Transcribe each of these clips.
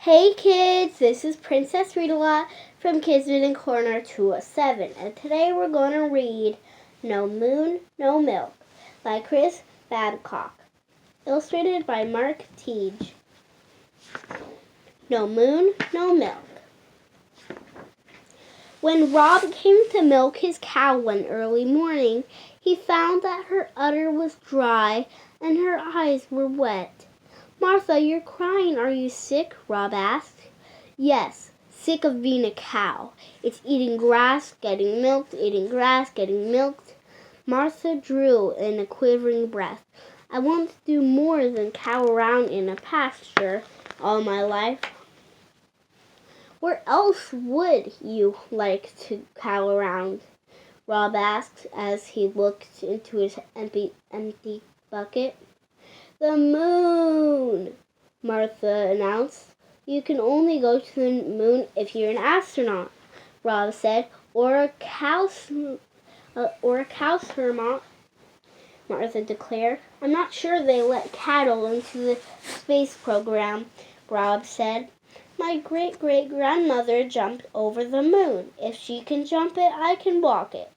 Hey kids, this is Princess Read-A-Lot from Kids Reading Corner 207, and today we're going to read No Moon, No Milk by Chris Babcock, illustrated by Teague. No Moon, No Milk. When Rob came to milk his cow one early morning, he found that her udder was dry and her eyes were wet. "Martha, you're crying. Are you sick?" Rob asked. "Yes, sick of being a cow. It's eating grass, getting milked, eating grass, getting milked." Martha drew in a quivering breath. "I want to do more than cow around in a pasture all my life." "Where else would you like to cow around?" Rob asked as he looked into his empty bucket. "The moon," Martha announced. "You can only go to the moon if you're an astronaut," Rob said, or a cowshermot," Martha declared. "I'm not sure they let cattle into the space program," Rob said. "My great-great-grandmother jumped over the moon. If she can jump it, I can walk it."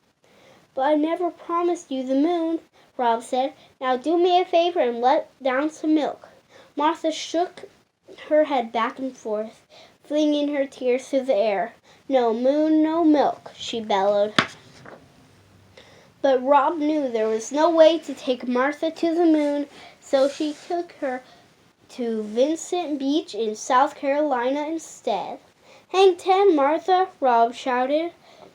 "But I never promised you the moon," Rob said. "Now do me a favor and let down some milk." Martha shook her head back and forth, flinging her tears through the air. "No moon, no milk," she bellowed. But Rob knew there was no way to take Martha to the moon, so she took her to Vincent Beach in South Carolina instead. "Hang 10, Martha," Rob shouted.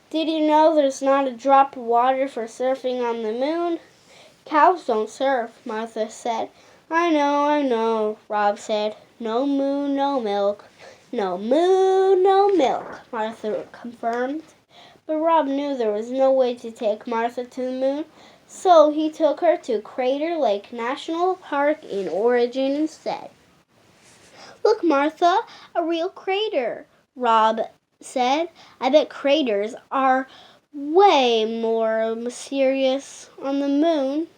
"Did you know there's not a drop of water for surfing on the moon?" "Cows don't surf," Martha said. I know," Rob said. "No moon, no milk." "No moon, no milk," Martha confirmed. But Rob knew there was no way to take Martha to the moon, so he took her to Crater Lake National Park in Oregon instead. "Look, Martha, a real crater," Rob said. "I bet craters are way more mysterious on the moon,"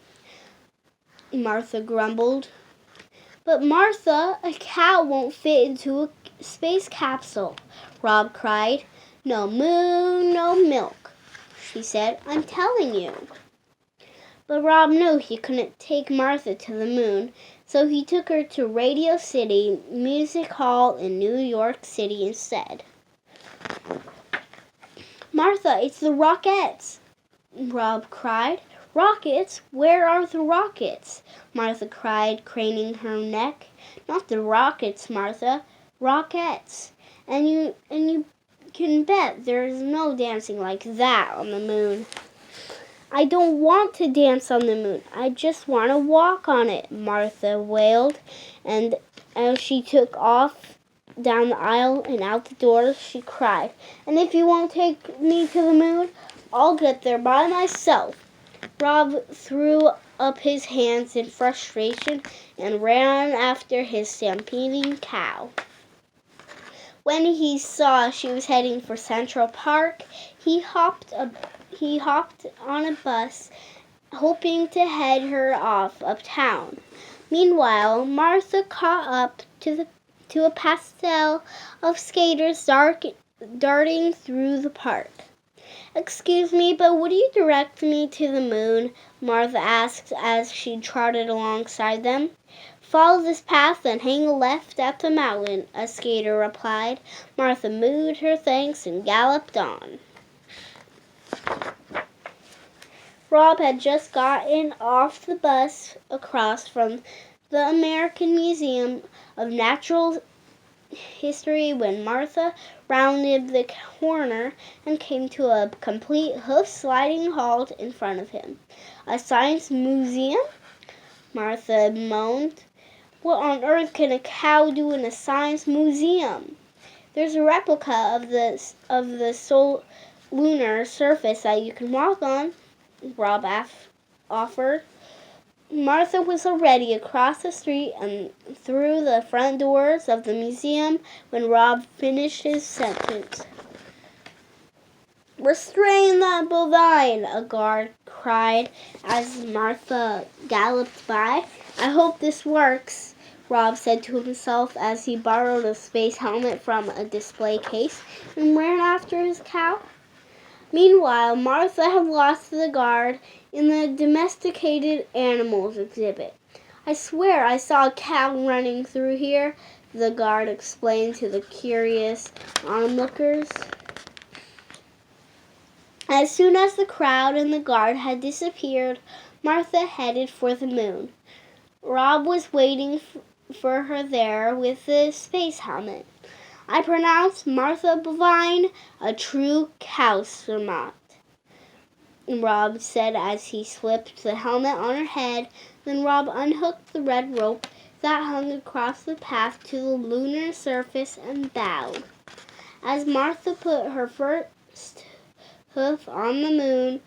Martha grumbled. "But Martha, a cow won't fit into a space capsule," Rob cried. "No moon, no milk," she said. "I'm telling you." But Rob knew he couldn't take Martha to the moon, so he took her to Radio City Music Hall in New York City instead. "Martha, it's the Rockettes," Rob cried. "Rockets? Where are the rockets?" Martha cried, craning her neck. "Not the rockets, Martha. Rockettes. And you can bet there's no dancing like that on the moon." "I don't want to dance on the moon. I just want to walk on it," Martha wailed. And as she took off down the aisle and out the door, she cried, "And if you won't take me to the moon, I'll get there by myself." Rob threw up his hands in frustration and ran after his stampeding cow. When he saw she was heading for Central Park, he hopped on a bus, hoping to head her off uptown. Meanwhile, Martha caught up to a pastel of skaters darting through the park. "Excuse me, but would you direct me to the moon?" Martha asked as she trotted alongside them. "Follow this path and hang a left at the mountain," a skater replied. Martha mooed her thanks and galloped on. Rob had just gotten off the bus across from the American Museum of Natural History when Martha rounded the corner and came to a complete hoof-sliding halt in front of him. "A science museum?" Martha moaned. "What on earth can a cow do in a science museum?" "There's a replica of the lunar surface that you can walk on," Rob offered. Martha was already across the street and through the front doors of the museum when Rob finished his sentence. "Restrain that bovine!" a guard cried as Martha galloped by. "I hope this works," Rob said to himself as he borrowed a space helmet from a display case and ran after his cow. Meanwhile, Martha had lost the guard in the domesticated animals exhibit. "I swear I saw a cow running through here," the guard explained to the curious onlookers. As soon as the crowd and the guard had disappeared, Martha headed for the moon. Rob was waiting for her there with the space helmet. "I pronounce Martha Bovine a true cowsomot," Rob said as he slipped the helmet on her head. Then Rob unhooked the red rope that hung across the path to the lunar surface and bowed. As Martha put her first hoof on the moon,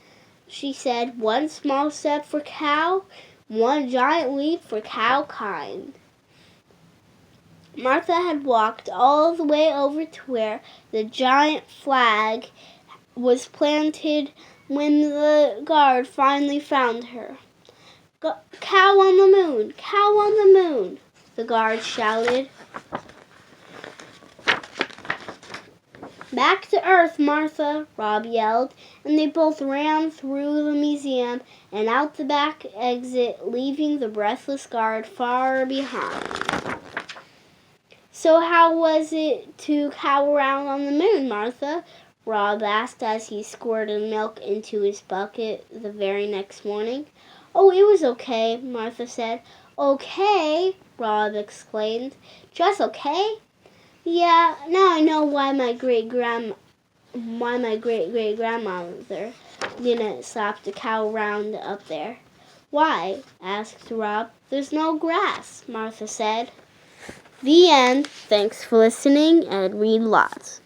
she said, "One small step for cow, one giant leap for cow kind." Martha had walked all the way over to where the giant flag was planted when the guard finally found her. "Cow on the moon! Cow on the moon!" the guard shouted. "Back to Earth, Martha!" Rob yelled, and they both ran through the museum and out the back exit, leaving the breathless guard far behind. "So how was it to cow around on the moon, Martha?" Rob asked as he squirted milk into his bucket the very next morning. "Oh, it was okay," Martha said. "Okay?" Rob exclaimed. "Just okay?" "Yeah, now I know why my great-great-grandmother didn't slap the cow around up there." "Why?" asked Rob. "There's no grass," Martha said. The end. Thanks for listening, and read lots.